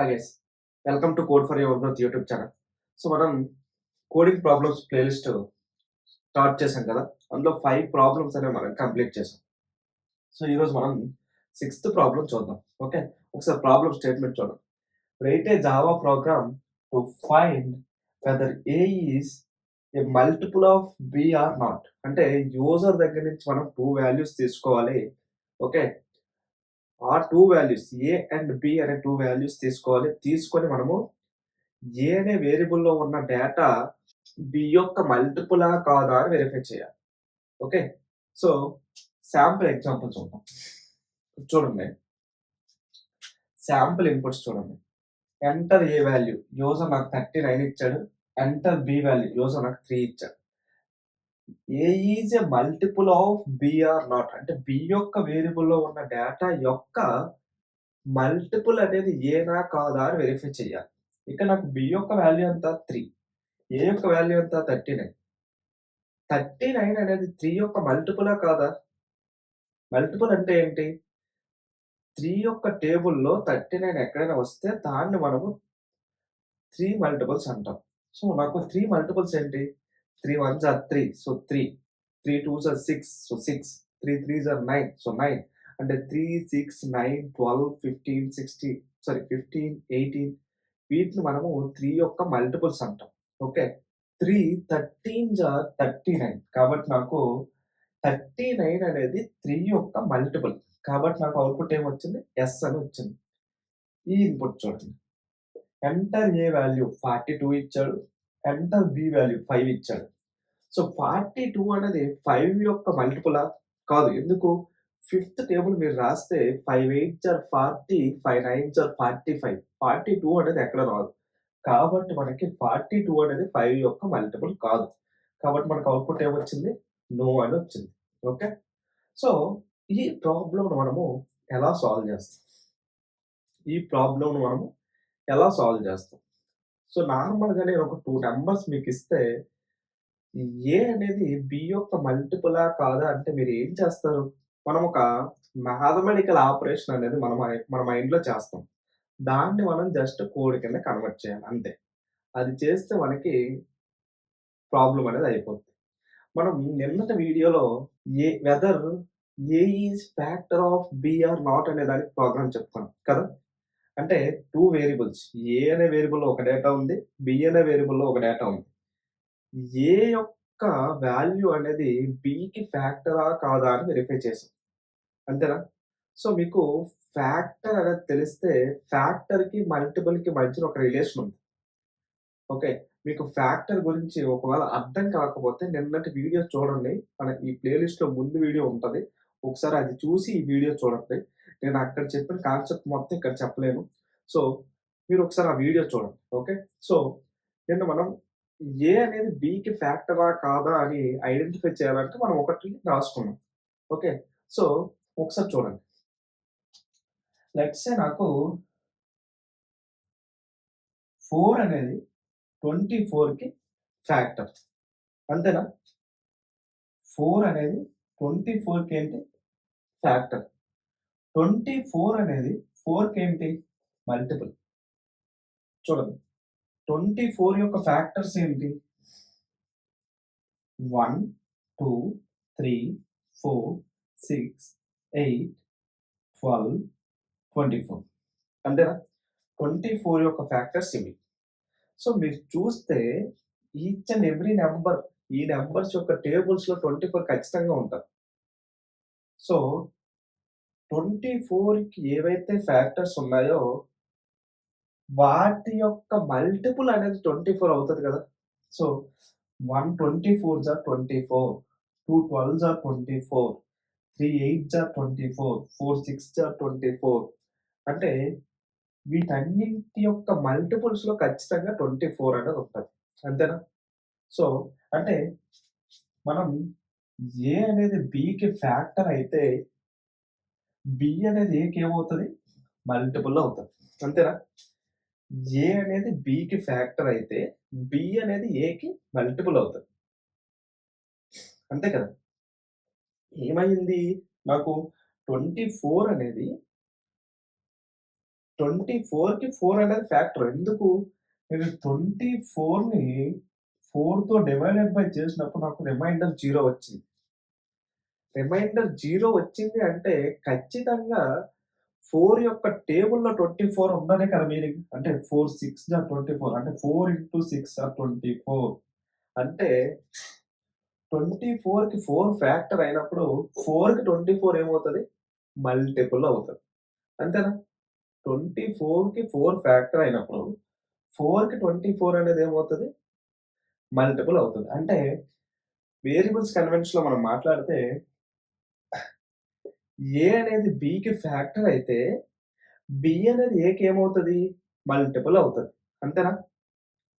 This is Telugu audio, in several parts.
Hi guys, welcome to code for your growth YouTube channel. So మనం కోడింగ్ ప్రాబ్లమ్స్ ప్లేలిస్ట్ స్టార్ట్ చేసాం కదా. అందులో 5 ప్రాబ్లమ్స్ అనేవి మనం కంప్లీట్ చేసాం. సో ఈరోజు మనం 6th ప్రాబ్లం చూద్దాం. ఓకే, ఒకసారి ప్రాబ్లమ్ స్టేట్మెంట్ చూద్దాం. Write a Java program to find whether A is a multiple of B or not. అంటే యూజర్ దగ్గర నుంచి మనం 2 వాల్యూస్ తీసుకోవాలి. ఓకే, ఆ 2 వాల్యూస్ ఏ అండ్ బి అనే 2 వాల్యూస్ తీసుకోవాలి. తీసుకొని మనము ఏ అనే వేరియబుల్‌లో ఉన్న డేటా బి యొక్క మల్టిపులా కాదా అని వెరిఫై చేయాలి. ఓకే. సో, శాంపుల్ ఎగ్జాంపుల్ చూద్దాం. చూడండి. శాంపుల్ ఇన్‌పుట్స్ చూడండి. ఎంటర్ ఏ వాల్యూ యూజర్ నాకు 39 ఇచ్చాడు. ఎంటర్ బి వాల్యూ యూజర్ నాకు 3 ఇచ్చాడు. A is a multiple of B or not. అంటే బి యొక్క వేరియబుల్‌లో ఉన్న డేటా యొక్క మల్టిపుల్ అనేది ఏనా కాదా అని వెరిఫై చేయాలి. ఇక్కడ నాకు బి యొక్క వాల్యూ ఎంత 3. ఏ యొక్క వాల్యూ ఎంత 39. 39 అనేది 3 యొక్క మల్టిపులా కాదా? మల్టిపుల్ అంటే ఏంటి? 3 యొక్క టేబుల్‌లో 39 ఎక్కడైనా వస్తే దాన్ని మనము 3 మల్టిపుల్స్ అంటాం. సో, నాకు 3 మల్టిపుల్స్ ఏంటి? 3 ones are 3. So, 3. 3 twos are 6. So, 6. 3 threes are 9. So, 9. అంటే 3, 6, 9, 12, 15, 16 సారీ 15, 18 వీటిని మనము 3 యొక్క మల్టిపుల్స్ అంటాం. ఓకే. 3 13 ఆర్ 39. కాబట్టి నాకు 39 అనేది 3 యొక్క మల్టిపుల్. కాబట్టి నాకు అవుట్‌పుట్ ఏమొచ్చింది? యెస్ అని వచ్చింది. ఈ ఇన్‌పుట్ చూడండి. ఎంటర్ ఏ వాల్యూ 42 ఇచ్చాడు. ఎంటర్ బి వాల్యూ 5 ఇచ్చాడు. సో, 42 అనేది 5 యొక్క మల్టిపులా? కాదు. ఎందుకు? ఫిఫ్త్ టేబుల్ మీరు రాస్తే 5 8 ఆర్ 40, 5 9 ఆర్ 45. 42 అనేది ఎక్కడ రాదు. కాబట్టి మనకి 42 అనేది 5 యొక్క మల్టిపుల్ కాదు. కాబట్టి మనకు అవుట్‌పుట్ ఏమొచ్చింది? నో అని వచ్చింది. ఓకే. సో, ఈ ప్రాబ్లమ్‌ను మనము ఎలా సాల్వ్ చేస్తాం? ఈ ప్రాబ్లమ్‌ను మనము ఎలా సాల్వ్ చేస్తాం? సో, నార్మల్‌గా నేను ఒక 2 నంబర్స్ మీకిస్తే ఏ అనేది బి యొక్క మల్టిపులా కాదా అంటే మీరు ఏం చేస్తారు? మనం ఒక మ్యాథమెటికల్ ఆపరేషన్ అనేది మన మైండ్‌లో చేస్తాం. దాన్ని మనం జస్ట్ కోడ్ కింద కన్వర్ట్ చేయాలి అంతే. అది చేస్తే మనకి ప్రాబ్లమ్ అనేది అయిపోద్ది. మనం నిన్నటి వీడియోలో whether A is factor of B or not అనే దానికి ప్రోగ్రామ్ చెప్పుకున్నాం కదా. అంటే 2 వేరియబుల్స్ ఏ అనే వేరియబుల్‌లో ఒక డేటా ఉంది. బి అనే వేరియబుల్‌లో ఒక డేటా ఉంది. ఏ యొక్క వాల్యూ అనేది బికి ఫ్యాక్టరా కాదా అని వెరిఫై చేసాం. అంతేనా? సో, మీకు ఫ్యాక్టర్ అనేది తెలిస్తే ఫ్యాక్టర్‌కి, మల్టిపుల్‌కి మధ్యన ఒక రిలేషన్ ఉంది. ఓకే. మీకు ఫ్యాక్టర్ గురించి ఒకవేళ అర్థం కాకపోతే నిన్నటి వీడియో చూడండి. మన ఈ ప్లేలిస్ట్‌లో ముందు వీడియో ఉంటది. ఒకసారి అది చూసి ఈ వీడియో చూడండి. నేను అక్కడ చెప్పిన కాన్సెప్ట్ మొత్తం ఇక్కడ చెప్పలేను. సో, మీరు ఒకసారి ఆ వీడియో చూడండి. ఓకే. సో, నిన్న మనం ఏ అనేది బికి ఫ్యాక్టరా కాదా అని ఐడెంటిఫై చేయాలంటే మనం ఒకటి రాసుకున్నాం. ఓకే. సో, ఒకసారి చూడండి. లెట్స్ సే నాకు 4 అనేది 24కి ఫ్యాక్టర్. అంతేనా? 4 అనేది 24కి ఏంటి? ఫ్యాక్టర్. 24 అనేది 4కి ఏంటి? మల్టిపుల్. చూడండి. 24 యొక్క ఫ్యాక్టర్స్ ఏంటి? 1, 2, 3, 4, 6, 8, 12, 24. అంతేనా? 24 యొక్క ఫ్యాక్టర్స్ ఇవి. సో, మీరు చూస్తే ఈచ్ అండ్ ఎవ్రీ నంబర్ ఈ నంబర్స్ యొక్క టేబుల్స్‌లో 24 ఖచ్చితంగా ఉంటారు. సో, 24కి ఏవైతే ఫ్యాక్టర్స్ ఉన్నాయో వాటి యొక్క మల్టిపుల్ అనేది 24 అవుతది కదా. So, 1 24s are 24, 2 12s are 24, 3 8s are 24, 4 6s are 24 అంటే వీటన్నింటి యొక్క మల్టిపుల్స్‌లో ఖచ్చితంగా 24 అనేది ఉంటది. అంతేనా? సో, అంటే మనం ఏ అనేది బికి ఫ్యాక్టర్ అయితే బి అనేది ఏకి ఏమవుతది? మల్టిపుల్ అవుతది. అంతేనా? ఏ అనేది బికి ఫ్యాక్టర్ అయితే బి అనేది ఏకి మల్టిపుల్ అవుతది. అంతే కదా. ఏమైంది? నాకు 24 అనేది 24కి 4 అనేది ఫ్యాక్టర్. ఎందుకు? నేను 24ని 4తో డివైడెడ్ బై చేసినప్పుడు నాకు రిమైండర్ 0 వచ్చింది. రిమైండర్ 0 వచ్చింది అంటే ఖచ్చితంగా 4 యొక్క టేబుల్‌లో 24 ఉందనే కదా మీనింగ్. అంటే 4 6 జా 24 అంటే 4 ఇంటూ 6 ఆర్ 24 అంటే 24కి 4 ఫ్యాక్టర్ అయినప్పుడు 4కి 24 ఏమవుతది? మల్టిపుల్ అవుతది. అంతేనా? 24కి 4 ఫ్యాక్టర్ అయినప్పుడు 4కి 24 అనేది ఏమవుతది? మల్టిపుల్ అవుతది. అంటే వేరియబుల్స్ కన్వెన్షన్‌లో మనం మాట్లాడితే ఏ అనేది బికి ఫ్యాక్టర్ అయితే బి అనేది ఏకి ఏమవుతది? మల్టిపుల్ అవుతది. అంతేనా?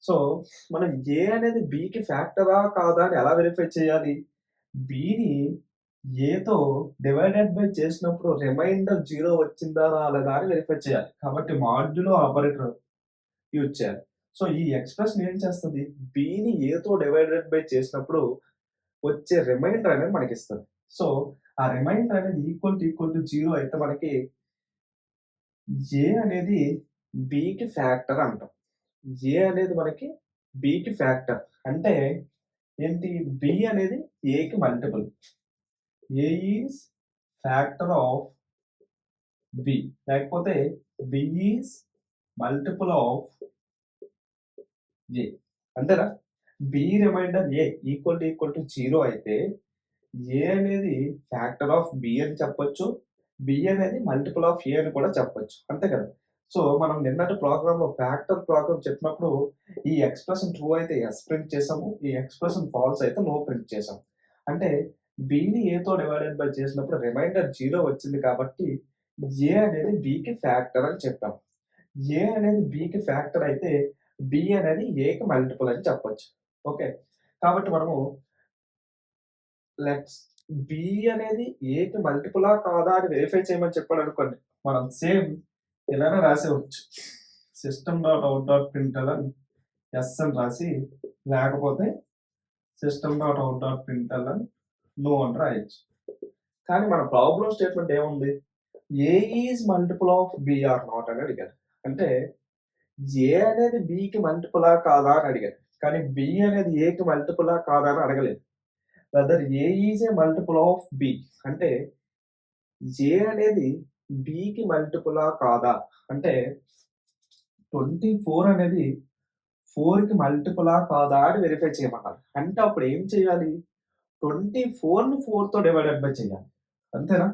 సో, మనం ఏ అనేది బికి ఫ్యాక్టరా? కాదా? అని ఎలా వెరిఫై చేయాలి? బిని ఏతో డివైడెడ్ బై చేసినప్పుడు రిమైండర్ 0 వచ్చిందా? రాలేదా? అని వెరిఫై చేయాలి. కాబట్టి మాడ్యులో ఆపరేటర్ యూజ్ చేయాలి. సో, ఈ ఎక్స్‌ప్రెషన్ ఏం చేస్తది? బిని ఏతో డివైడెడ్ బై చేసినప్పుడు వచ్చే రిమైండర్ అనేది మనకిస్తది. సో, ఆ రిమైండర్ అనేది ఈక్వల్ టు 0 అయితే మనకి ఏ అనేది బికి ఫ్యాక్టర్ అంటాం. ఏ అనేది మనకి బికి ఫ్యాక్టర్. అంటే ఏంటి? బి అనేది ఏకి multiple. A is factor of B. లేకపోతే B is multiple of A. అంతేనా? B remainder A equal to 0 అయితే ఏ అనేది ఫ్యాక్టర్ ఆఫ్ బి అని చెప్పొచ్చు. బి అనేది మల్టిపుల్ ఆఫ్ ఏ అని కూడా చెప్పొచ్చు. అంతే కదా! సో, మనం నిన్నటి ప్రోగ్రామ్‌లో ఫ్యాక్టర్ ప్రోగ్రామ్ చెప్పినప్పుడు ఈ ఎక్స్‌ప్రెషన్ ట్రూ అయితే యెస్ ప్రింట్ చేసాము. ఈ ఎక్స్‌ప్రెషన్ ఫాల్స్ అయితే నో ప్రింట్ చేసాం. అంటే బిని ఏతో డివైడెడ్ బై చేసినప్పుడు రిమైండర్ 0 వచ్చింది కాబట్టి ఏ అనేది బికి ఫ్యాక్టర్ అని చెప్పాం. ఏ అనేది బికి ఫ్యాక్టర్ అయితే బి అనేది ఏకి మల్టిపుల్ అని చెప్పొచ్చు. ఓకే. కాబట్టి మనము లెట్స్ బి అనేది ఏకి మల్టిపులా కాదా అని వెరిఫై చేయమని చెప్పాడనుకోండి. మనం సేమ్ ఇలానే రాసేయొచ్చు. System dot out dot println yes అని రాసి, లేకపోతే system dot out dot println no అని రాయొచ్చు. కానీ మన ప్రాబ్లమ్ స్టేట్మెంట్ ఏముంది? A is multiple of B or not అని అడిగాడు. అంటే ఏ అనేది బికి మల్టిపులా కాదా అని అడిగాడు. కానీ బి అనేది ఏకి మల్టిపులా కాదా అని అడగలేదు. Whether A is A multiple of B అంటే ఏ అనేది బికి మల్టిపులా కాదా? అంటే 24 అనేది 4కి మల్టిపులా కాదా అని వెరిఫై చేయమన్నారు. అంటే అప్పుడు ఏం చేయాలి? 24ని 4తో డివైడెడ్ బై చేయాలి. అంతేనా?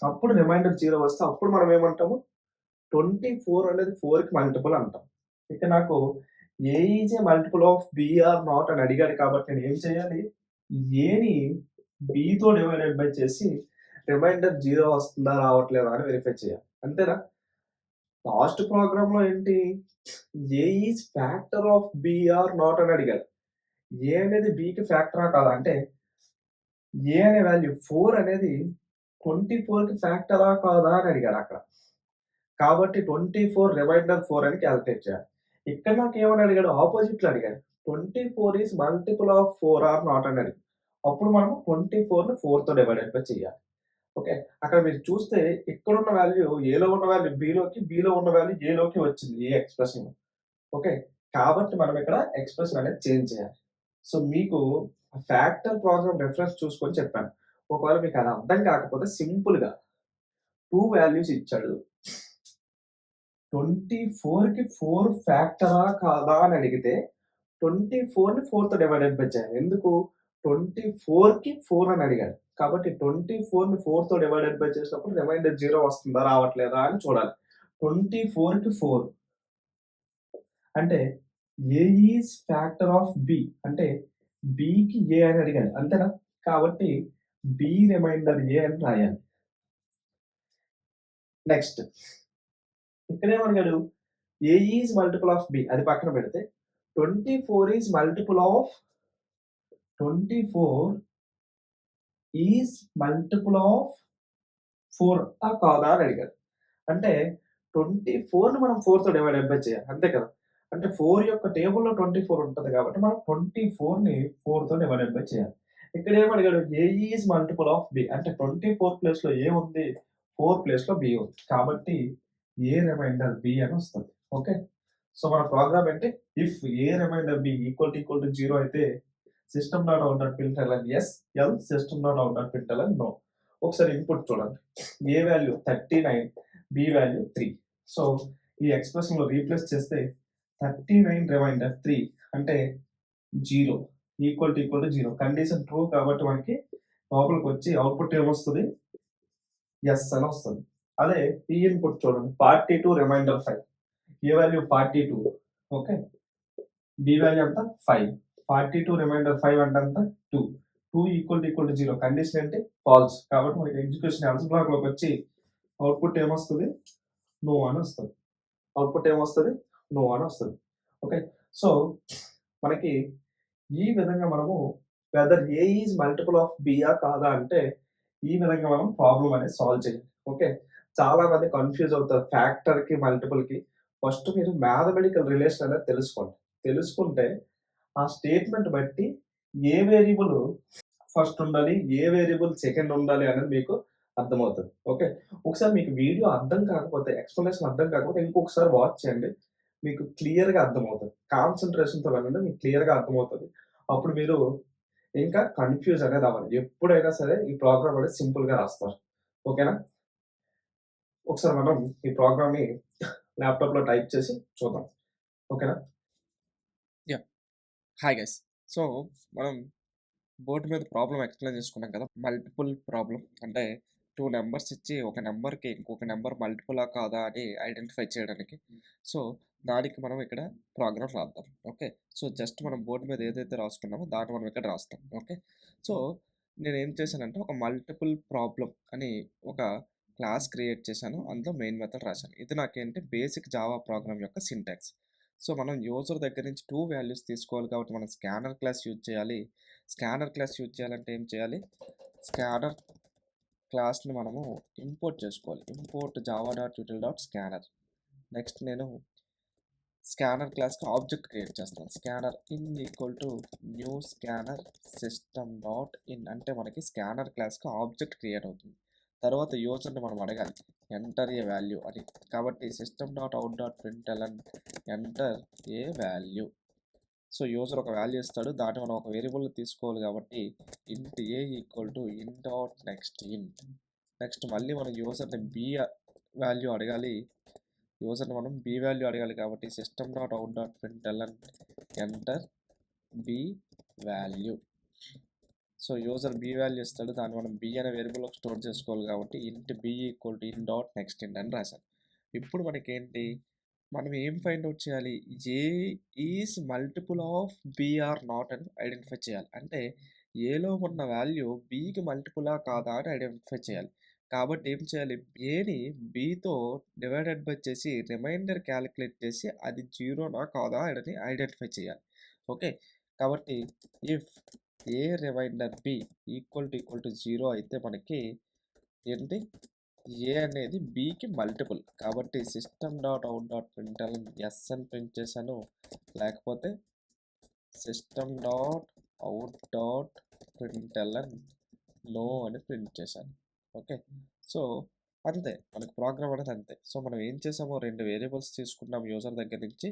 అప్పుడు రిమైండర్ 0 వస్తే అప్పుడు మనం ఏమంటాము? 24 అనేది 4కి మల్టిపుల్ అంటాం. ఇక నాకు A is A multiple of B or not అని అడిగాడు కాబట్టి నేను ఏం చేయాలి? ఏని బితో డివైడెడ్ బై చేసి రిమైండర్ 0 వస్తుందా? రావట్లేదా? అని వెరిఫై చేయాలి. అంతేనా? లాస్ట్ ప్రోగ్రామ్‌లో ఏంటి? A is factor of B or not అని అడిగాడు. ఏ అనేది బికి ఫ్యాక్టరా కాదా? అంటే ఏ అనే వాల్యూ 4 అనేది 24కి ఫ్యాక్టరా కాదా? అని అడిగాడు అక్కడ. కాబట్టి 24 రిమైండర్ 4 అని కాలిక్యులేట్ చేయాలి. ఇక్కడ నాకేమని అడిగాడు? ఆపోజిట్‌లో అడిగాడు. 24 is multiple of 4 or not అని అడిగాడు. అప్పుడు మనం 24ని 4తో డివైడెడ్ బై చేయాలి. ఓకే. అక్కడ మీరు చూస్తే ఇక్కడున్న వాల్యూ ఏలో ఉన్న వాల్యూ బిలోకి, బిలో ఉన్న వాల్యూ ఏలోకి వచ్చింది ఈ ఎక్స్‌ప్రెషన్‌లో. ఓకే. కాబట్టి మనం ఇక్కడ ఎక్స్‌ప్రెషన్ అనేది చేంజ్ చేయాలి. సో, మీకు ఫ్యాక్టర్ ప్రోగ్రామ్ రిఫరెన్స్ చూసుకొని చెప్పాను. ఒకవేళ మీకు అది అర్థం కాకపోతే సింపుల్‌గా 2 వాల్యూస్ ఇచ్చాడు. 24కి 4 ఫ్యాక్టరా కాదా అని అడిగితే 24ని 4తో డివైడెడ్ బై చేయాలి. ఎందుకు? 24కి 4 అని అడిగాడు. కాబట్టి 24ని 4తో డివైడెడ్ బై చేసినప్పుడు రిమైండర్ 0 వస్తుందా? రావట్లేదా? అని చూడాలి. 24కి 4 అంటే ఏ ఈజ్ ఫ్యాక్టర్ ఆఫ్ బి అంటే బికి ఏ అని అడిగాడు. అంతేనా? కాబట్టి బి రిమైండర్ ఏ అని రాయాలి. నెక్స్ట్ ఇక్కడేమడిగాడు? A is multiple of B అది పక్కన పెడితే 24 is multiple of 24 is multiple of 4 కాదా అని అడిగాడు. అంటే 24ని మనం 4తో డివైడెడ్ బై చేయాలి. అంతే కదా! అంటే 4 యొక్క టేబుల్‌లో 24 ఉంటది కాబట్టి మనం 24ని 4తో డివైడెడ్ బై చేయాలి. ఇక్కడ ఏమడిగాడు? ఏ ఈజ్ మల్టిపుల్ ఆఫ్ బి అంటే 24 ప్లేస్‌లో ఏ ఉంది? 4 ప్లేస్‌లో బి ఉంది. కాబట్టి ఏ రిమైండర్ బి అని వస్తది. ఓకే. సో, మన ప్రోగ్రామ్ ఏంటి? If A remainder B equal to 0 అయితే system dot out dot print L N yes, else system dot out dot print L N no. ఒకసారి ఇన్పుట్ చూడండి. A value 39, B value 3. So, ఈ ఎక్స్‌ప్రెషన్‌లో రీప్లేస్ చేస్తే 39 రిమైండర్ 3 అంటే 0 ఈక్వల్ టు 0. కండిషన్ ట్రూ కాబట్టి మనకి లోపలికొచ్చి అవుట్‌పుట్ ఏమొస్తది? యెస్ అని వస్తది. అదే ఈ ఇన్పుట్ చూడండి. 42 రిమైండర్ 5. ఏ వాల్యూ 42. ఓకే. బి వాల్యూ ఎంత? 5. 42 రిమైండర్ 5 అంటే ఎంత? 2. 2 ఈక్వల్ టు 0. కండిషన్ ఏంటి? ఫాల్స్. కాబట్టి మనకి ఎగ్జిక్యూషన్ ఎల్స్ బ్లాక్‌లోకొచ్చి అవుట్‌పుట్ ఏమొస్తది? నో అని వస్తది. అవుట్‌పుట్ ఏమొస్తది? నో అని వస్తది. ఓకే. సో, మనకి ఈ విధంగా మనము whether A is multiple of బియా కాదా అంటే ఈ విధంగా మనం ప్రాబ్లమ్ అనేది సాల్వ్ చేయాలి. ఓకే. చాలా మంది కన్‌ఫ్యూజ్ అవుతారు. ఫ్యాక్టర్‌కి, మల్టిపుల్‌కి. ఫస్ట్ మీరు మ్యాథమెటికల్ రిలేషన్ అనేది తెలుసుకోండి. తెలుసుకుంటే ఆ స్టేట్‌మెంట్ బట్టి ఏ వేరియబుల్ ఫస్ట్ ఉండాలి, ఏ వేరియబుల్ సెకండ్ ఉండాలి అనేది మీకు అర్థమవుతది. ఓకే. ఒకసారి మీకు వీడియో అర్థం కాకపోతే, ఎక్స్‌ప్లనేషన్ అర్థం కాకపోతే ఇంకొకసారి వాచ్ చేయండి. మీకు క్లియర్‌గా అర్థమవుతది. కాన్సంట్రేషన్‌తో వినండి. మీకు క్లియర్‌గా అర్థమవుతది. అప్పుడు మీరు ఇంకా కన్‌ఫ్యూజ్ అనేది అవ్వరు. ఎప్పుడైనా సరే ఈ ప్రోగ్రామ్ అనేది సింపుల్‌గా రాస్తారు. ఓకేనా? ఒకసారి మనం ఈ ప్రోగ్రామ్‌ని ల్యాప్‌టాప్‌లో టైప్ చేసి చూద్దాం. ఓకేనా? యాహ్! Hi guys. సో, మనం బోర్డ్ మీద ప్రాబ్లమ్ ఎక్స్‌ప్లెయిన్ చేసుకున్నాం కదా! Multiple problem. అంటే 2 నంబర్స్ ఇచ్చి ఒక నంబర్‌కి ఇంకొక నంబర్ మల్టిపులా కాదా అని ఐడెంటిఫై చేయడానికి. సో, దానికి మనం ఇక్కడ ప్రోగ్రామ్ రాద్దాం. ఓకే. సో, జస్ట్ మనం బోర్డ్ మీద ఏదైతే రాసుకున్నామో దాన్ని మనం ఇక్కడ రాస్తాం. ఓకే. సో, నేనేం చేశానంటే ఒక మల్టిపుల్ ప్రాబ్లమ్ అని ఒక క్లాస్ క్రియేట్ చేశాను. అందులో మెయిన్ మెథడ్ రాశాను. ఇది నాకేంటి బేసిక్ జావా ప్రోగ్రామ్ యొక్క సింటాక్స్. సో, మనం యూజర్ దగ్గర నుంచి 2 వాల్యూస్ తీసుకోవాలి కాబట్టి మనం స్కానర్ క్లాస్ యూజ్ చేయాలి. స్కానర్ క్లాస్ యూజ్ చేయాలంటే ఏం చేయాలి? స్కానర్ క్లాస్‌ని మనము ఇంపోర్ట్ చేసుకోవాలి. Import Java dot util dot scanner. Next నేను స్కానర్ క్లాస్‌కి ఆబ్జెక్ట్ క్రియేట్ చేస్తాను. Scanner in equal to new scanner system dot in అంటే మనకి స్కానర్ క్లాస్‌కి ఆబ్జెక్ట్ క్రియేట్ అవుతుంది. తర్వాత యూజర్‌ని మనం అడగాలి. ఎంటర్ ఏ వాల్యూ అని. కాబట్టి system dot out dot println enter A value. So, user ఒక వాల్యూ ఇస్తాడు. దాన్ని మనం ఒక వేరియబుల్‌లో తీసుకోవాలి కాబట్టి int A equal to in dot next int. Next మళ్ళీ మనం యూజర్‌ని బి వాల్యూ అడగాలి. యూజర్‌ని మనం బి వాల్యూ అడగాలి కాబట్టి system dot out dot println enter B value. So, user B value ఇస్తాడు. దాన్ని మనం బి అనే వేరియబుల్‌లో స్టోర్ చేసుకోవాలి కాబట్టి int B equal to in dot next int అని రాశాను. ఇప్పుడు మనకేంటి? మనం ఏం ఫైండ్ ఔట్ చేయాలి? A is multiple of B or not అని ఐడెంటిఫై చేయాలి. అంటే ఏలో ఉన్న వాల్యూ బికి మల్టిపులా కాదా అని ఐడెంటిఫై చేయాలి. కాబట్టి ఏం చేయాలి? ఏని బితో డివైడెడ్ బై చేసి రిమైండర్ క్యాలిక్యులేట్ చేసి అది జీరోనా కాదా అని ఐడెంటిఫై చేయాలి. ఓకే. కాబట్టి if A remainder B equal to 0 అయితే మనకి ఏంటి? ఏ అనేది బికి మల్టిపుల్. కాబట్టి system dot out dot print L N yes అని ప్రింట్ చేశాను. లేకపోతే system dot out dot print L N no అని ప్రింట్ చేశాను. ఓకే. సో, అంతే. మనకి ప్రోగ్రామ్ అనేది అంతే. సో, మనం ఏం చేసామో 2 వేరియబుల్స్ తీసుకున్నాం యూజర్ దగ్గర నుంచి.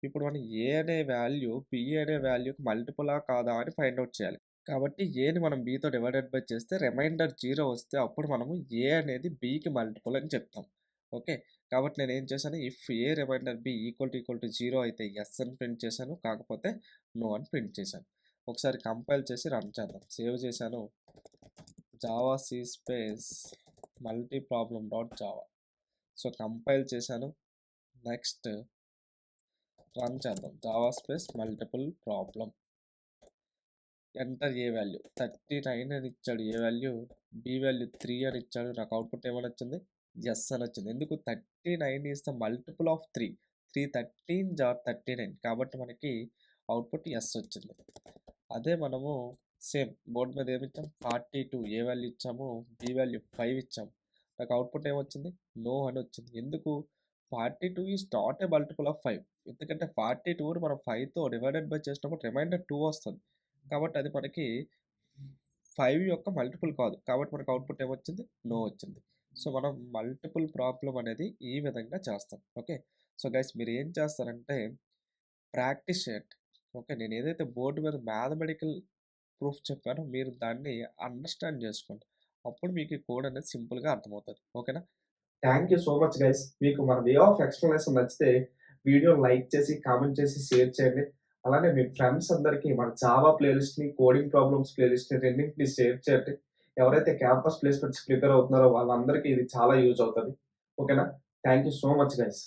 ఇప్పుడు మనం ఏ అనే వాల్యూ బి అనే వాల్యూకి మల్టిపులా కాదా అని ఫైండ్ ఔట్ చేయాలి. కాబట్టి ఏని మనం బితో డివైడెడ్ బై చేస్తే రిమైండర్ 0 వస్తే అప్పుడు మనము ఏ అనేది బికి మల్టిపుల్ అని చెప్తాం. ఓకే. కాబట్టి నేనేం చేశాను if A remainder B equal to 0 అయితే యెస్ అని ప్రింట్ చేశాను. కాకపోతే నో అని ప్రింట్ చేశాను. ఒకసారి కంపైల్ చేసి రన్ చేద్దాం. సేవ్ చేశాను. Java C space multi problem dot Java. So, compile చేశాను. నెక్స్ట్ రన్ చేద్దాం. Java space multiple problem. Enter A value 39 అని ఇచ్చాడు ఏ వాల్యూ, బి వాల్యూ 3 అని ఇచ్చాడు. నాకు అవుట్పుట్ ఏమని వచ్చింది? ఎస్ అని వచ్చింది. ఎందుకు 39 ఈస్ ద మల్టిపుల్ ఆఫ్ 3. 13 జార్ 39 కాబట్టి మనకి అవుట్పుట్ ఎస్ వచ్చింది. అదే మనము సేమ్ బోర్డు మీద ఏమి ఇచ్చాం? 42 ఏ వాల్యూ ఇచ్చాము, బి వాల్యూ 5 ఇచ్చాము. నాకు అవుట్పుట్ ఏమొచ్చింది? నో అని వచ్చింది. ఎందుకు? 42 is not a multiple of 5. ఎందుకంటే 42ని మనం 5తో డివైడెడ్ బై చేసినప్పుడు రిమైండర్ 2 వస్తుంది. కాబట్టి అది మనకి 5 యొక్క మల్టిపుల్ కాదు. కాబట్టి మనకు అవుట్పుట్ ఏమొచ్చింది? నో వచ్చింది. సో, మనం మల్టిపుల్ ప్రాబ్లమ్ అనేది ఈ విధంగా చేస్తాం. ఓకే. సో, గైస్ మీరేం చేస్తారంటే ప్రాక్టీస్ చేయండి. ఓకే. నేనేదైతే బోర్డ్ మీద మ్యాథమెటికల్ ప్రూఫ్ చెప్పానో మీరు దాన్ని అండర్‌స్టాండ్ జేసుకోండి. అప్పుడు మీకు ఈ కోడ్ అనేది సింపుల్‌గా అర్థమవుతది. ఓకేనా? Thank you so much guys. మీకు మన వే ఆఫ్ ఎక్స్‌ప్లనేషన్ నచ్చితే వీడియోని లైక్ చేసి, కామెంట్ చేసి, షేర్ చేయండి. అలానే మీ ఫ్రెండ్స్ అందరికీ మన జావా ప్లేలిస్ట్‌ని, కోడింగ్ ప్రాబ్లమ్స్ ప్లేలిస్ట్‌ని రెండింటిని షేర్ చేయండి. ఎవరైతే క్యాంపస్ ప్లేస్‌మెంట్స్ ప్రిపేర్ అవుతున్నారో వాళ్ళందరికీ ఇది చాలా యూజ్ అవుతది. ఓకేనా? Thank you so much guys.